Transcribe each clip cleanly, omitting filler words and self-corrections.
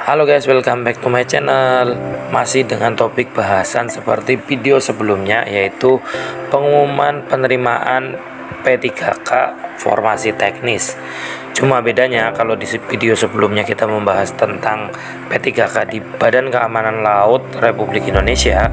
Halo guys, welcome back to my channel. Masih dengan topik bahasan seperti video sebelumnya, yaitu pengumuman penerimaan P3K formasi teknis. Cuma bedanya kalau di video sebelumnya kita membahas tentang P3K di Badan Keamanan Laut Republik Indonesia.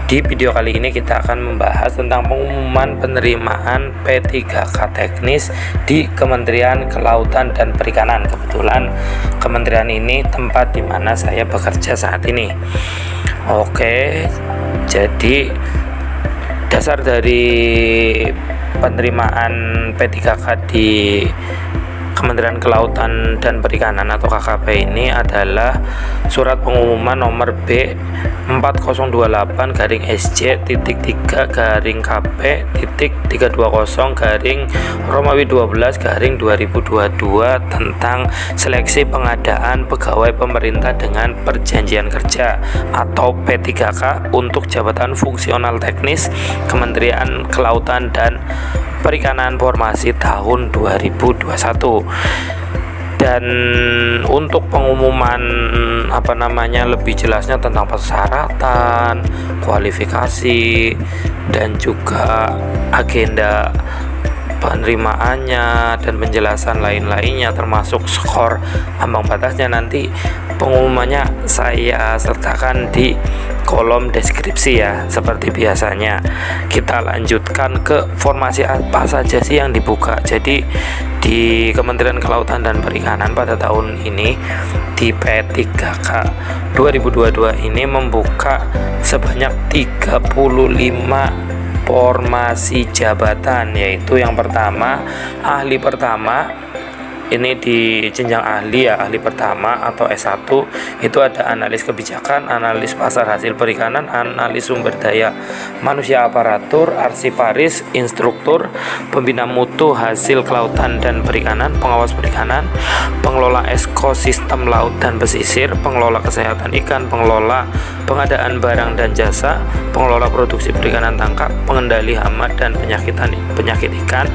Di video kali ini kita akan membahas tentang pengumuman penerimaan P3K teknis di Kementerian Kelautan dan Perikanan. Kebetulan kementerian ini tempat di mana saya bekerja saat ini. Oke, jadi dasar dari penerimaan P3K di Kementerian Kelautan dan Perikanan atau KKP ini adalah surat pengumuman nomor B 4028-SC.320-Romawi 12-2022 tentang seleksi pengadaan pegawai pemerintah dengan perjanjian kerja atau P3K untuk jabatan fungsional teknis Kementerian Kelautan dan Perikanan formasi tahun 2021. Dan untuk pengumuman lebih jelasnya tentang persyaratan, kualifikasi, dan juga agenda penerimaannya dan penjelasan lain-lainnya termasuk skor ambang batasnya, nanti pengumumannya saya sertakan di kolom deskripsi ya. Seperti biasanya kita lanjutkan ke formasi apa saja sih yang dibuka. Jadi di Kementerian Kelautan dan Perikanan pada tahun ini di P3K 2022 ini membuka sebanyak 35 formasi jabatan, yaitu yang pertama ahli pertama. Ini di jenjang ahli ya, ahli pertama atau S1 itu ada analis kebijakan, analis pasar hasil perikanan, analis sumber daya manusia aparatur, arsiparis, instruktur, pembina mutu hasil kelautan dan perikanan, pengawas perikanan, pengelola ekosistem laut dan pesisir, pengelola kesehatan ikan, pengelola pengadaan barang dan jasa, pengelola produksi perikanan tangkap, pengendali hama dan penyakit ikan,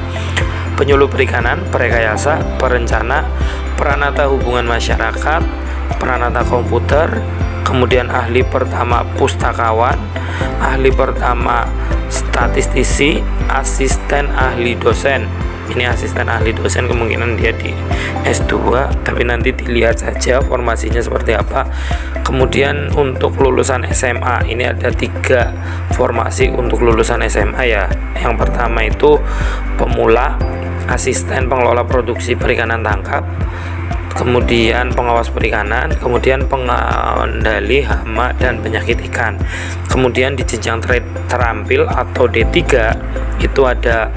penyuluh perikanan, perekayasa, perencana, peranata hubungan masyarakat, peranata komputer, kemudian ahli pertama pustakawan, ahli pertama statistisi, asisten ahli dosen. Ini asisten ahli dosen, kemungkinan dia di S2, tapi nanti dilihat saja formasinya seperti apa. Kemudian untuk lulusan SMA ini ada 3 formasi untuk lulusan SMA ya. Yang pertama itu pemula, asisten pengelola produksi perikanan tangkap, kemudian pengawas perikanan, kemudian pengendali hama dan penyakit ikan. Kemudian di jenjang terampil atau D3 itu ada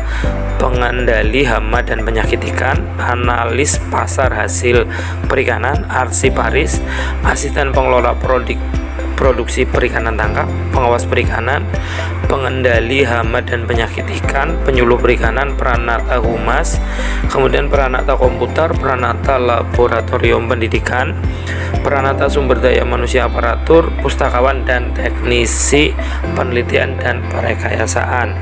pengendali hama dan penyakit ikan, analis pasar hasil perikanan, arsiparis, asisten pengelola produksi perikanan tangkap, pengawas perikanan, pengendali hama dan penyakit ikan, penyuluh perikanan, peranata humas, kemudian peranata komputer, peranata laboratorium pendidikan, peranata sumber daya manusia aparatur, pustakawan dan teknisi penelitian dan perekayasaan.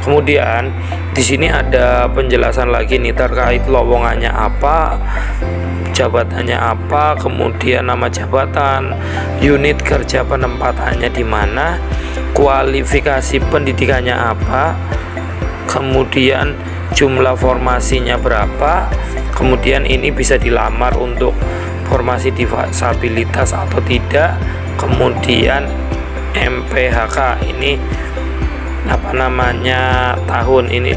Kemudian di sini ada penjelasan lagi nih terkait lowongannya apa, jabatannya apa, kemudian nama jabatan, unit kerja penempatannya di mana, kualifikasi pendidikannya apa, kemudian jumlah formasinya berapa, kemudian ini bisa dilamar untuk formasi disabilitas atau tidak, kemudian MPHK ini tahun ini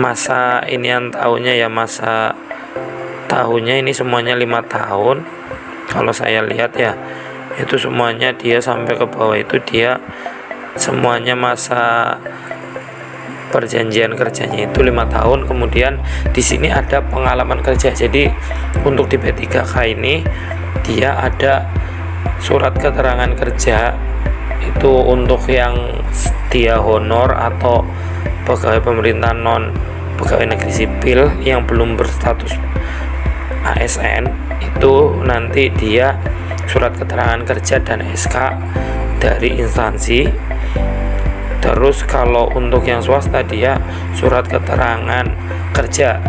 masa inian tahunnya ya, masa tahunnya ini semuanya 5 tahun kalau saya lihat ya, itu semuanya dia sampai ke bawah itu dia semuanya masa perjanjian kerjanya itu 5 tahun. Kemudian di sini ada pengalaman kerja. Jadi untuk di P3K ini dia ada surat keterangan kerja itu untuk yang dia honor atau pegawai pemerintah non pegawai negeri sipil yang belum berstatus ASN, itu nanti dia surat keterangan kerja dan SK dari instansi. Terus kalau untuk yang swasta dia surat keterangan kerja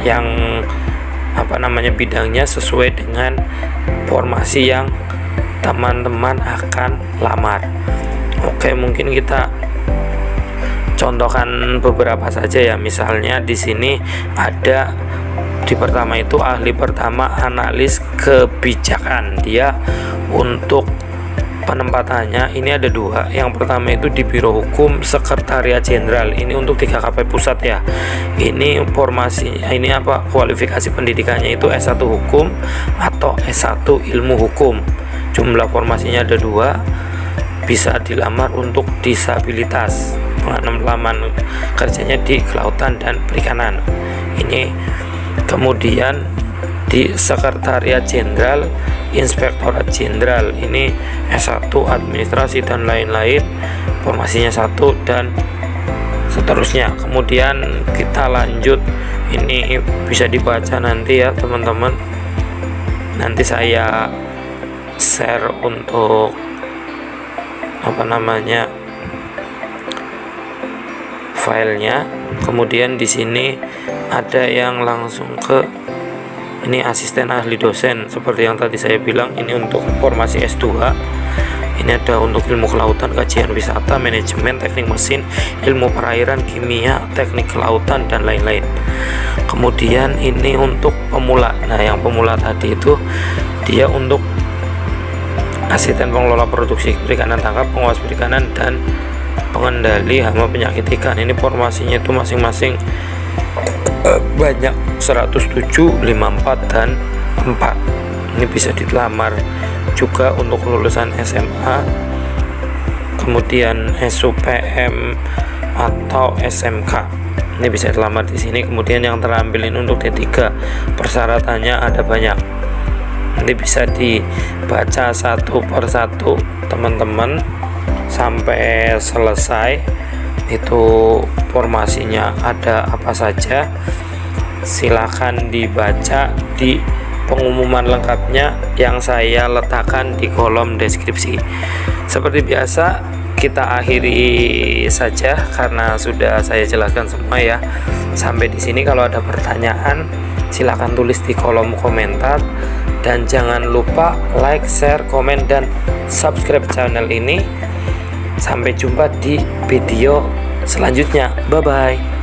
yang bidangnya sesuai dengan formasi yang teman-teman akan lamar. Oke, mungkin kita contohkan beberapa saja ya. Misalnya di sini ada di pertama itu ahli pertama analis kebijakan. Dia untuk penempatannya ini ada dua. Yang pertama itu di Biro Hukum Sekretariat Jenderal. Ini untuk 3 KP Pusat ya. Ini formasi, ini kualifikasi pendidikannya itu S1 Hukum atau S1 Ilmu Hukum. Jumlah formasinya ada 2. Bisa dilamar untuk disabilitas. Pengalaman kerjanya di kelautan dan perikanan. Ini kemudian di Sekretariat Jenderal Inspektorat Jenderal, ini S1 administrasi dan lain-lain, formasinya 1 dan seterusnya. Kemudian kita lanjut, ini bisa dibaca nanti ya teman-teman, nanti saya share untuk filenya. Kemudian di sini ada yang langsung ke ini asisten ahli dosen, seperti yang tadi saya bilang, ini untuk formasi S2. Ini ada untuk ilmu kelautan, kajian wisata, manajemen, teknik mesin, ilmu perairan, kimia, teknik kelautan dan lain-lain. Kemudian ini untuk pemula. Nah, yang pemula tadi itu dia untuk asisten pengelola produksi perikanan tangkap, pengawas perikanan dan pengendali hama penyakit ikan. Ini formasinya itu masing-masing banyak 107, 54 dan 4. Ini bisa dilamar juga untuk lulusan SMA, kemudian SUPM atau SMK. Ini bisa dilamar di sini. Kemudian yang terampil ini untuk D3. Persyaratannya ada banyak. Nanti bisa dibaca satu persatu teman-teman sampai selesai. Itu formasinya ada apa saja, silakan dibaca di pengumuman lengkapnya yang saya letakkan di kolom deskripsi. Seperti biasa kita akhiri saja karena sudah saya jelaskan semua ya. Sampai di sini kalau ada pertanyaan silakan tulis di kolom komentar dan jangan lupa like, share, komen dan subscribe channel ini. Sampai jumpa di video selanjutnya. Bye bye.